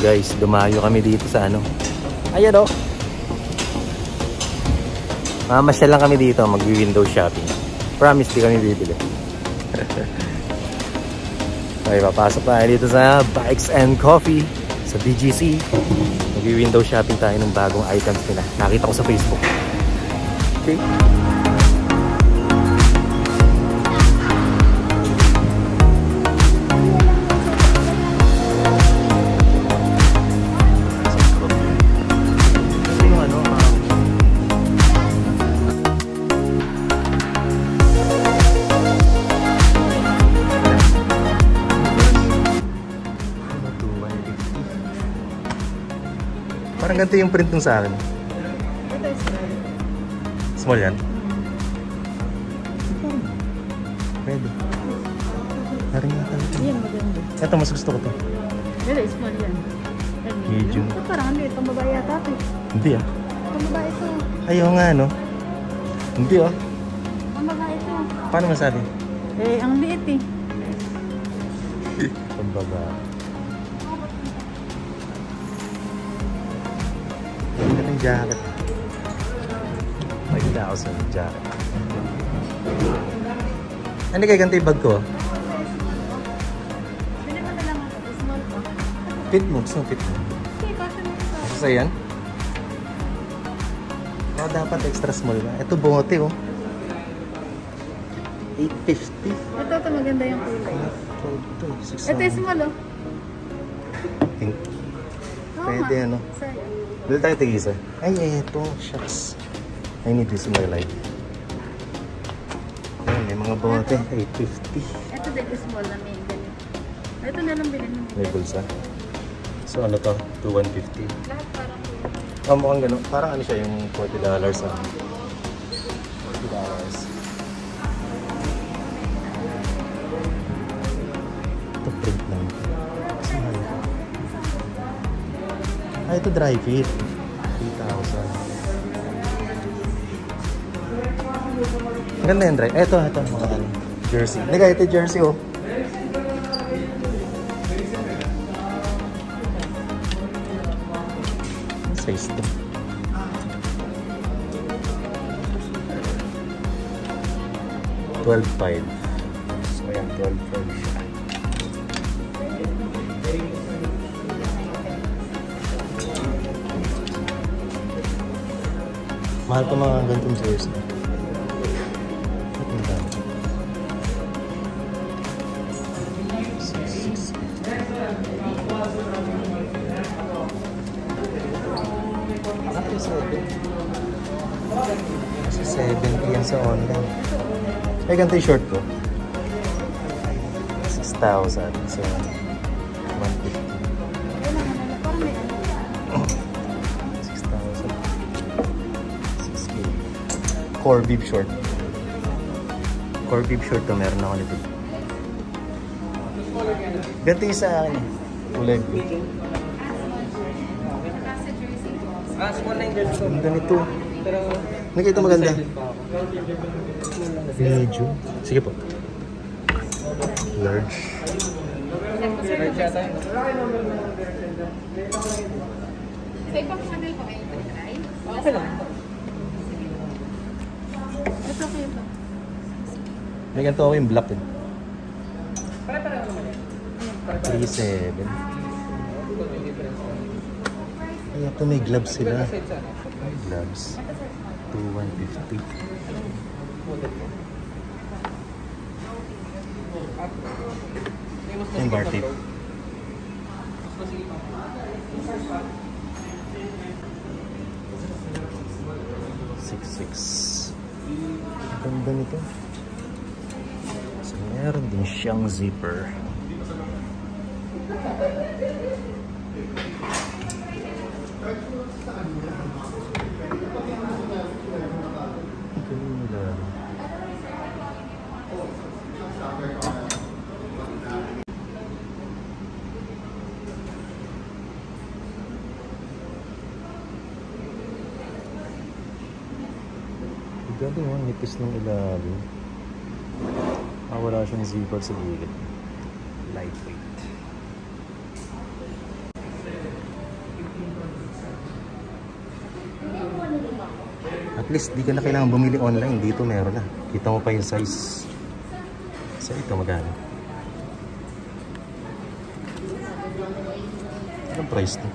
Guys, dumayo kami dito sa ano. Ayan o. Mamasyal lang kami dito, mag-window shopping. Promise, di kami bibili. Okay, papasok tayo dito sa Bikes and Coffee sa BGC. Mag-window shopping tayo ng bagong items nila. Nakita ko sa Facebook. Okay. Parang ganito yung print nung sa akin. Ito is small. Small yan? Pwede. Parang nga talaga. Yan, maganda. Ito, mas gusto ko to. Ito, small yan. Medium. Ito parang ano ito, babae yata ito. Hindi ah. Ang babae ito. Ayaw nga no. Hindi ah. Ang babae ito. Paano masabi? Eh, ang liit eh. Ang babae. Ganda ng jacket. 5,000 jacket. Ano kaya ganito yung bag ko? Pwede mo na lang ako. Small pa. Fit mo. Gusto mo fit mo? Okay, kasi mo ito. Gusto sa'yo yan? Oh, dapat extra small na. Ito bungote oh. 850. Ito, maganda yung kulay. Ito is small oh. Pink. Oo Pwede nga. ano. Sir. Dito tayo tigisa. Ay, eto. Shucks. I need this in my life. Ayan, may mga bungote. 850. Ito din is small na may ganito. Ito na lang bilhin mo. May bulsa. So ano to? 2,150. Lahat parang Oh, mukhang gano'n. Parang ano siya, yung $40 ah. $40. Ito print lang. Kasi mahal. Ah, ito dry fit. 3,000. Ganda yan, dry. Ito, mga ano. Jersey. Nagay, ito jersey oh. Size to. $12,500. So ayan, $12,500 siya. Mahal pa mga ganitong jersey. Ito na. 70 yan sa online. Ay, ganito yung short ko. 6,000. So, 150. 6,000. 6K. Core bib short. Core bib short to, meron ako nito. Ganito yung sa akin eh. Kulay blue. Ganda nito. Nakita maganda. Medyo. Sige po. Large. Sa ibang model pa kayo try? Okay lang. Ito kayo ito. May ganito ako yung black eh. 3,700. Ay, ito may gloves sila. Gloves. 2,150. Yung bar tape. 6,600. Ganda nito. So, meron din siyang zipper. Ganda yung nipis ng ilalim. Wala siyang zipper sa gilid. Lightweight. At least di ka na kailangan bumili online. Dito meron na. Kita mo pa yung size. So ito magkano? Anong price to?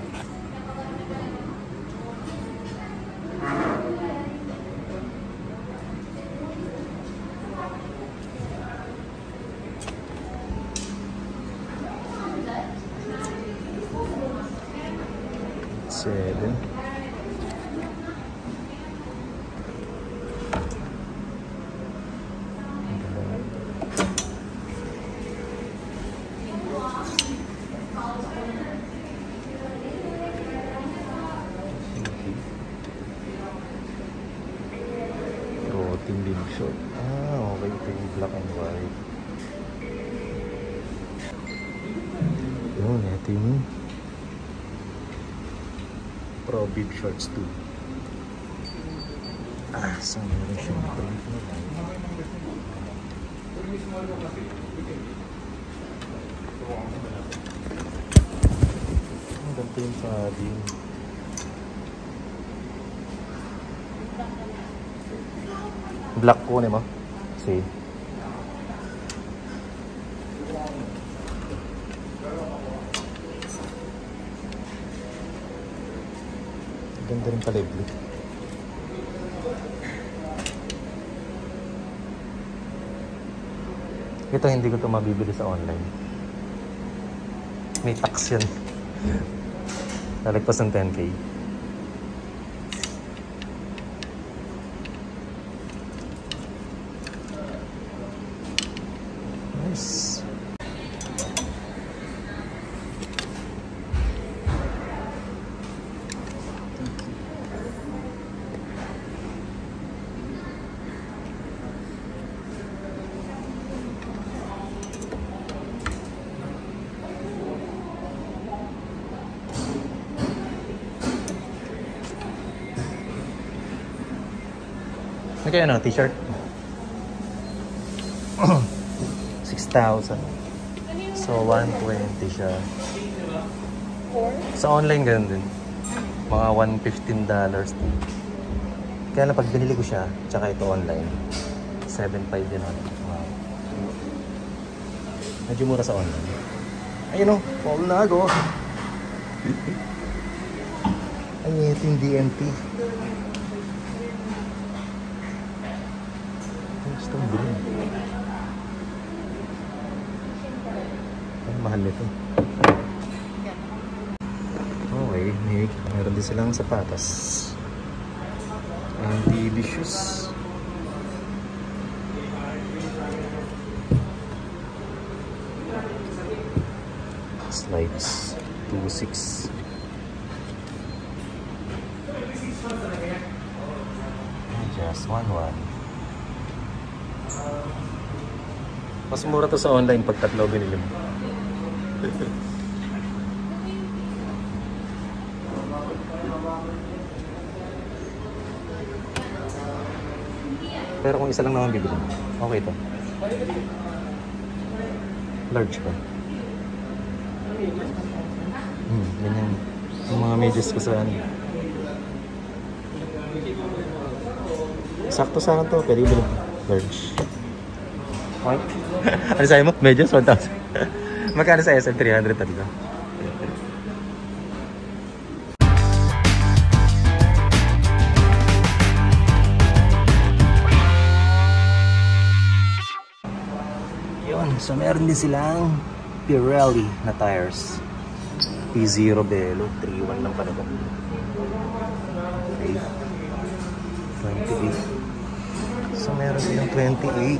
$7. Protein din short. Okay. Ito yung black and white. Yun, ito yung Pro Bib Shorts 2. So meron siyang print na lang. Ang ganito yung padding. Black ko mo. See? Ganda rin pala yung blue. Ito hindi ko ito mabibili sa online. May tax yan. Nalagpas ng 10K. Nice. Okay, ano, t-shirt? 6,000. So, 120 siya. Sa online, ganun din. Mga $115. Kaya lang, pag binili ko siya, tsaka ito online, 7.5 din ako. Wow. Medyo mura sa online. Ayun o, fall na ako. Ay, ito yung DMT. Gusto kong bilhin. Ang mahal nito. Okay, meron din silang sapatos. MTV shoes. Slides. 2.6. Just 1.1. Mas mura to sa online pag tatlo binili mo. Pero kung isa lang naman bibili, okay to. Large pa. Ganyan. Yung mga medyas ko sa ano. Sakto sana to, pwede bilhin. Large. Okay. Ano sa'yo mo? Medyas? 1,000. Magkano sa SM? 300 talaga. Yun. So meron din silang Pirelli na tires. P0 Velo. 3.1 lang pala ito. Okay. 28. So meron silang 28.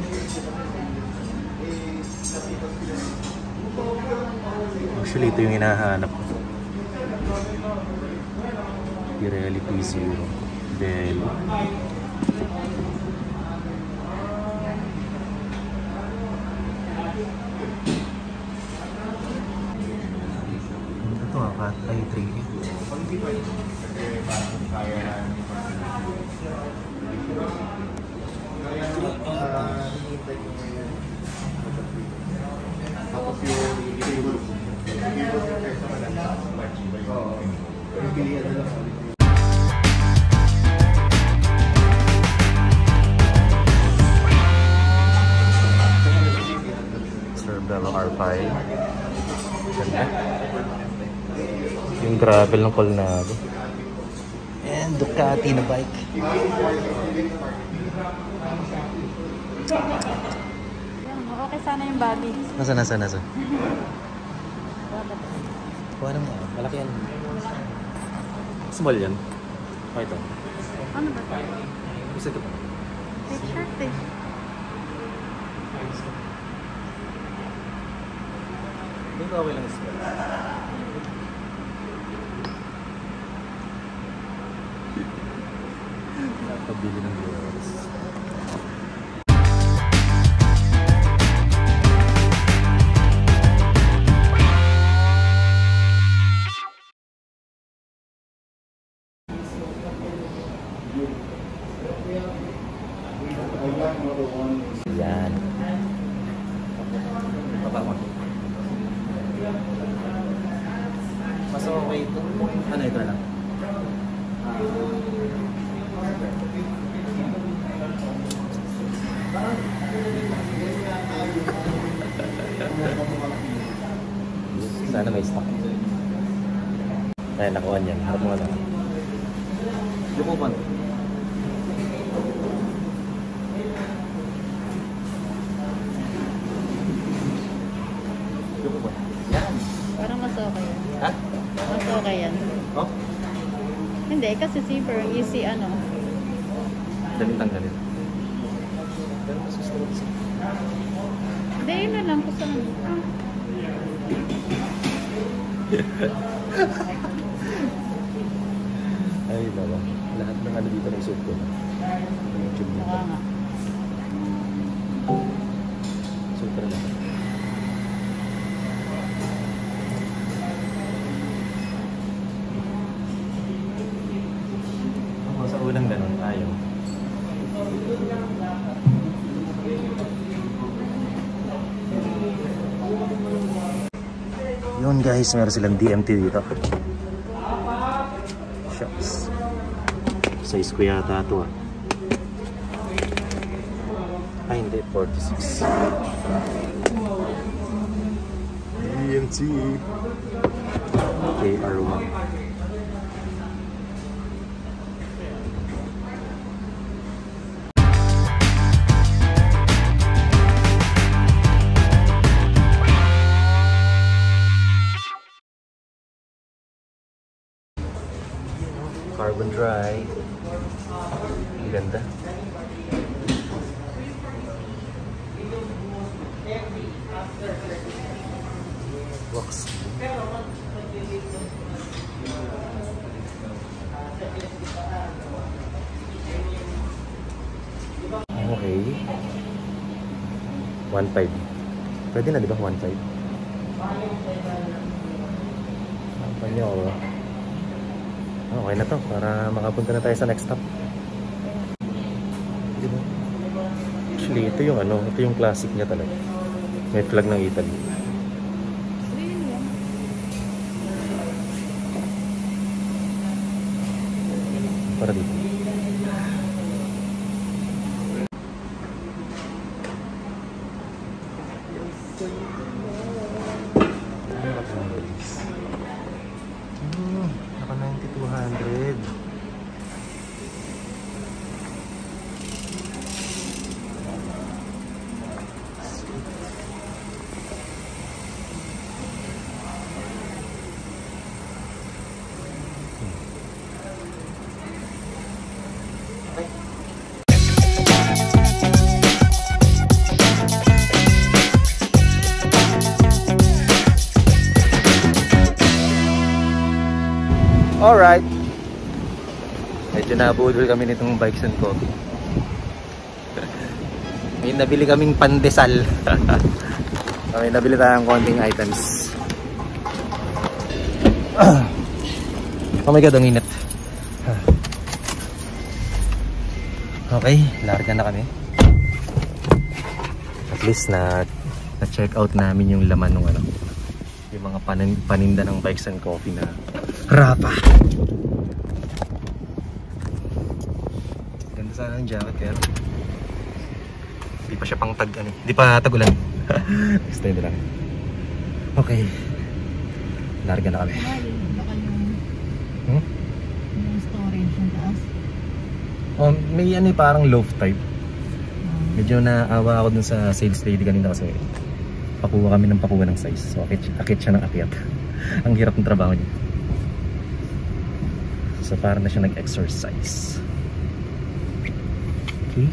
Actually, ito yung hinahanap ko. Pirelli P0 Velo. Ito nga, ay 3.8. travel ng Colnado. And Ducati na bike. Okay sana yung body. Nasa? Kuha naman. Malaki yan. Small yan. Oh, ito. Ano ba ito? Gusto ito pa. T-shirt eh. Hindi ba okay lang small? Pabili ng viewers. Yan. Baba mo. Mas okay ito. Ano ito lang? Sana may stock. Ayan, nakuha niyan. Harap mo na. Lukupan. Lukupan. Yan. Parang mas okay yan. Ha? Mas okay yan. Oh? Hindi, kasi zipper, easy ano. Dalit ang galit. Pero mas gusto ko isa. Hindi, yun na lang. Gusto na. Ay, baba. Lahat ng ano dito na isuot ko na. Mukha nga. Super lang. Ako sa unang ganun, ayaw. Yun guys, meron silang DMT dito. Shops. Size ko yata ito ah. Ay hindi, 46. DMT. KR1. Carbon dry. Ang ganda. Wax. Okay. 1.5. Pwede na, di ba? 1.5. Apa niyo ako? Okay na to, para makapunta na tayo sa next stop. Diba? Actually, ito yung ano, ito yung classic niya talaga. May flag ng Italy. Para dito. Naka 9,200. Alright. Medyo nabudol kami nitong bikes and coffee. May nabili kaming pandesal. May nabili tayong konting items. Oh my god, ang init. Okay, larga na kami. At least na-check out namin yung laman ng ano, yung mga paninda ng bikes and coffee na Rapa. Ganda sana ng jacket pero hindi pa siya pang tag ano, hindi pa tagulan. Stay na lang. Okay. Larga na kami. Oh, may ano parang loaf type. Medyo naawa ako dun sa sales lady kanina kasi pakuha kami ng pakuha ng size. So akit siya ng akyat. Ang hirap ng trabaho niya. So parang na siya nag-exercise. Okay.